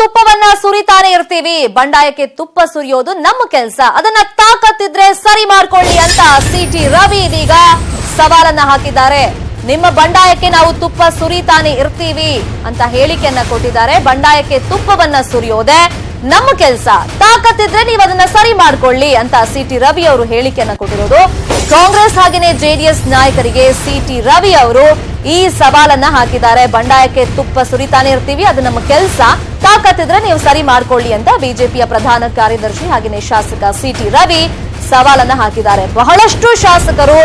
ತುಪ್ಪವನ್ನ ಸುರಿತಾನೆ ಇರ್ತೀವಿ. ಬಂಡಾಯಕ್ಕೆ ತುಪ್ಪ ಸುರಿಯೋದು ನಮ್ಮ ಕೆಲಸ. ಅದನ್ನ ತಾಕತ್ತಿದ್ರೆ ಸರಿ ಮಾಡ್ಕೊಳ್ಳಿ ಅಂತ ಸಿಟಿ ರವಿ ಇದೀಗ ಸವಾಲನ್ನ ಹಾಕಿದ್ದಾರೆ. ನಿಮ್ಮ ಬಂಡಾಯಕ್ಕೆ ನಾವು ತುಪ್ಪ ಸುರಿತಾನೆ ಇರ್ತೀವಿ ಅಂತ ಹೇಳಿಕೆಯನ್ನ ಕೊಟ್ಟಿದ್ದಾರೆ. ಬಂಡಾಯಕ್ಕೆ ತುಪ್ಪವನ್ನ ಸುರಿಯೋದೆ ನಮ್ಮ ಕೆಲಸ. ತಾಕತ್ತಿದ್ರೆ ನೀವು ಅದನ್ನ ಸರಿ ಮಾಡ್ಕೊಳ್ಳಿ ಅಂತ ಸಿಟಿ ರವಿ ಅವರು ಹೇಳಿಕೆಯನ್ನ ಕೊಟ್ಟಿರೋದು. ಕಾಂಗ್ರೆಸ್ ಹಾಗೆಯೇ ಜೆಡಿಎಸ್ ನಾಯಕರಿಗೆ ಸಿಟಿ ರವಿ ಅವರು ಈ ಸವಾಲನ್ನ ಹಾಕಿದ್ದಾರೆ. ಬಂಡಾಯಕ್ಕೆ ತುಪ್ಪ ಸುರಿತಾನೆ ಇರ್ತೀವಿ, ಅದು ನಮ್ಮ ಕೆಲಸ. ತಾಕತ್ತಿದ್ರೆ ನೀವು ಸರಿ ಮಾಡ್ಕೊಳ್ಳಿ ಅಂತ ಬಿಜೆಪಿಯ ಪ್ರಧಾನ ಕಾರ್ಯದರ್ಶಿ ಹಾಗೆಯೇ ಶಾಸಕ ಸಿಟಿ ರವಿ ಸವಾಲನ್ನ ಹಾಕಿದ್ದಾರೆ. ಬಹಳಷ್ಟು ಶಾಸಕರು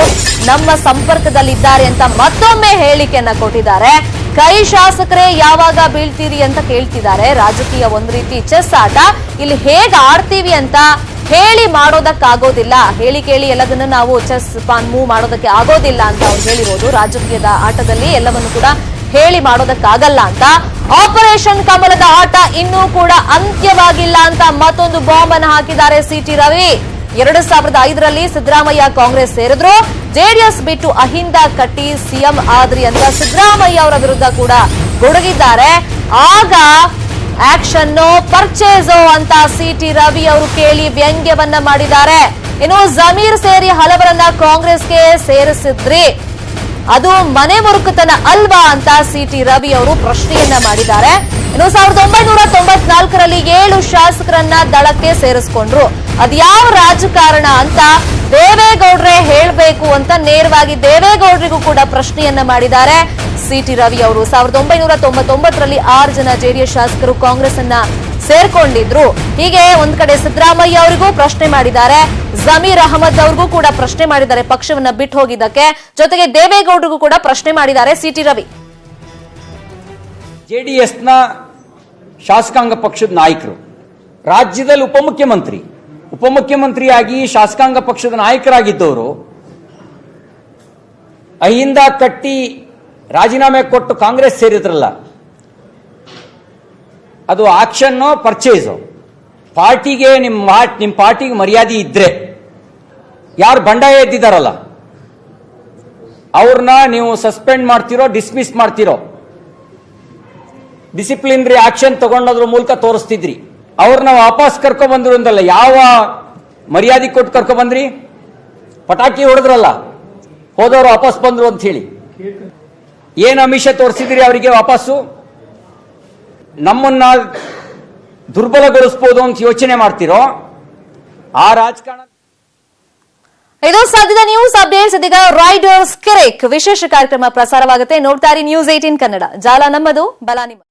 ನಮ್ಮ ಸಂಪರ್ಕದಲ್ಲಿದ್ದಾರೆ ಅಂತ ಮತ್ತೊಮ್ಮೆ ಹೇಳಿಕೆಯನ್ನ ಕೊಟ್ಟಿದ್ದಾರೆ. ಕೈ ಶಾಸಕರೇ ಯಾವಾಗ ಬೀಳ್ತೀರಿ ಅಂತ ಕೇಳ್ತಿದ್ದಾರೆ. ರಾಜಕೀಯ ಒಂದ್ ರೀತಿ ಚೆಸ್ ಆಟ. ಇಲ್ಲಿ ಹೇಗೆ ಆಡ್ತೀವಿ ಅಂತ ಹೇಳಿ ಮಾಡೋದಕ್ಕಾಗೋದಿಲ್ಲ. ಹೇಳಿ ಕೇಳಿ ಎಲ್ಲದನ್ನು ನಾವು ಚೆಸ್ ಮೂವ್ ಮಾಡೋದಕ್ಕೆ ಆಗೋದಿಲ್ಲ ಅಂತ ಅವ್ರು ಹೇಳಿರೋದು. ರಾಜಕೀಯದ ಆಟದಲ್ಲಿ ಎಲ್ಲವನ್ನು ಕೂಡ ಹೇಳಿ ಮಾಡೋದಕ್ಕಾಗಲ್ಲ ಅಂತ. ಆಪರೇಷನ್ ಕಮಲದ ಆಟ ಇನ್ನೂ ಕೂಡ ಅಂತ್ಯವಾಗಿಲ್ಲ ಅಂತ ಮತ್ತೊಂದು ಬಾಂಬ್ ಅನ್ನು ಹಾಕಿದ್ದಾರೆ ಸಿಟಿ ರವಿ. 2005ರಲ್ಲಿ ಸಿದ್ದರಾಮಯ್ಯ ಕಾಂಗ್ರೆಸ್ ಸೇರಿದ್ರು. ಜೆಡಿಎಸ್ ಬಿಟ್ಟು ಅಹಿಂದ ಕಟ್ಟಿ ಸಿಎಂ ಆದ್ರಿ ಅಂತ ಸಿದ್ದರಾಮಯ್ಯ ಅವರ ವಿರುದ್ಧ ಕೂಡ ಗುಡುಗಿದ್ದಾರೆ. ಆಗ ಆಕ್ಷನ್ ಪರ್ಚೇಸೋ ಅಂತ ಸಿಟಿ ರವಿ ಅವರು ಕೇಳಿ ವ್ಯಂಗ್ಯವನ್ನ ಮಾಡಿದ್ದಾರೆ. ಇನ್ನು ಜಮೀರ್ ಸೇರಿ ಹಲವರನ್ನ ಕಾಂಗ್ರೆಸ್ಗೆ ಸೇರಿಸಿದ್ರಿ, ಅದು ಮನೆ ಮುರುಕುತನ ಅಲ್ವಾ ಅಂತ ಸಿಟಿ ರವಿ ಅವರು ಪ್ರಶ್ನೆಯನ್ನ ಮಾಡಿದ್ದಾರೆ. ಇನ್ನು 1994ರಲ್ಲಿ 7 ಶಾಸಕರನ್ನ ದಳಕ್ಕೆ ಸೇರಿಸಿಕೊಂಡ್ರು. ಅದ್ಯಾವ ರಾಜಕಾರಣ ಅಂತ ದೇವೇಗೌಡ್ರೆ ಹೇಳಬೇಕು ಅಂತ ನೇರವಾಗಿ ದೇವೇಗೌಡರಿಗೂ ಕೂಡ ಪ್ರಶ್ನೆಯನ್ನ ಮಾಡಿದ್ದಾರೆ ಸಿಟಿ ರವಿ ಅವರು. 1999ರಲ್ಲಿ 6 ಜನ ಜೆಡಿಎಸ್ ಶಾಸಕರು ಕಾಂಗ್ರೆಸ್ ಅನ್ನ ಸೇರ್ಕೊಂಡಿದ್ರು. ಹೀಗೆ ಒಂದ್ ಕಡೆ ಸಿದ್ದರಾಮಯ್ಯ ಅವರಿಗೂ ಪ್ರಶ್ನೆ ಮಾಡಿದ್ದಾರೆ, ಜಮೀರ್ ಅಹಮದ್ ಅವ್ರಿಗೂ ಕೂಡ ಪ್ರಶ್ನೆ ಮಾಡಿದ್ದಾರೆ ಪಕ್ಷವನ್ನ ಬಿಟ್ಟು ಹೋಗಿದ್ದಕ್ಕೆ. ಜೊತೆಗೆ ದೇವೇಗೌಡರಿಗೂ ಕೂಡ ಪ್ರಶ್ನೆ ಮಾಡಿದ್ದಾರೆ ಸಿಟಿ ರವಿ. ಜೆಡಿಎಸ್ನ ಶಾಸಕಾಂಗ ಪಕ್ಷದ ನಾಯಕರು, ರಾಜ್ಯದಲ್ಲಿ ಉಪಮುಖ್ಯಮಂತ್ರಿಯಾಗಿ ಶಾಸಕಾಂಗ ಪಕ್ಷದ ನಾಯಕರಾಗಿದ್ದವರು ಅಹಿಂದ ಕಟ್ಟಿ ರಾಜೀನಾಮೆ ಕೊಟ್ಟು ಕಾಂಗ್ರೆಸ್ ಸೇರಿದ್ರಲ್ಲ, ಅದು ಆಕ್ಷನ್ ಪರ್ಚೇಸ್. ಪಾರ್ಟಿಗೆ ನಿಮ್ಮ ಪಾರ್ಟಿಗೆ ಮರ್ಯಾದೆ ಇದ್ರೆ, ಯಾರು ಬಂಡಾಯ ಎದ್ದಿದ್ದಾರಲ್ಲ ಅವ್ರನ್ನ ನೀವು ಸಸ್ಪೆಂಡ್ ಮಾಡ್ತಿರೋ, ಡಿಸ್ಮಿಸ್ ಮಾಡ್ತಿರೋ, ಡಿಸಿಪ್ಲಿನರಿ ಆಕ್ಷನ್ ತಗೊಂಡೋದ್ರ ಮೂಲಕ ತೋರಿಸ್ತಿದ್ರಿ. ಅವ್ರನ್ನ ವಾಪಸ್ ಕರ್ಕೊ ಬಂದ್ರು ಅಂತಲ್ಲ, ಯಾವ ಮರ್ಯಾದೆ ಕೊಟ್ಟು ಕರ್ಕೊ ಬಂದ್ರಿ? ಪಟಾಕಿ ಹೊಡೆದ್ರಲ್ಲ, ಹೋದವರು ವಾಪಸ್ ಬಂದ್ರು ಅಂತ ಹೇಳಿ ಏನ್ ಆಮಿಷ ತೋರಿಸಿದ್ರಿ ಅವರಿಗೆ? ವಾಪಸ್ಸು ನಮ್ಮನ್ನ ದುರ್ಬಲಗೊಳಿಸಬಹುದು ಅಂತ ಯೋಚನೆ ಮಾಡ್ತಿರೋ ಆ ರಾಜಕಾರಣ. ಇದು ಸದ್ಯದ ನ್ಯೂಸ್ ಅಪ್ಡೇಟ್ಸ್. ಇದೀಗ ರೈಡರ್ಸ್ ಕಿರಿಕ್ ವಿಶೇಷ ಕಾರ್ಯಕ್ರಮ ಪ್ರಸಾರವಾಗುತ್ತೆ. ನೋಡ್ತಾ ಇರಿ News 18 ಕನ್ನಡ. ಜಾಲ ನಮ್ಮದು, ಬಲ ನಿಮ್ಮ.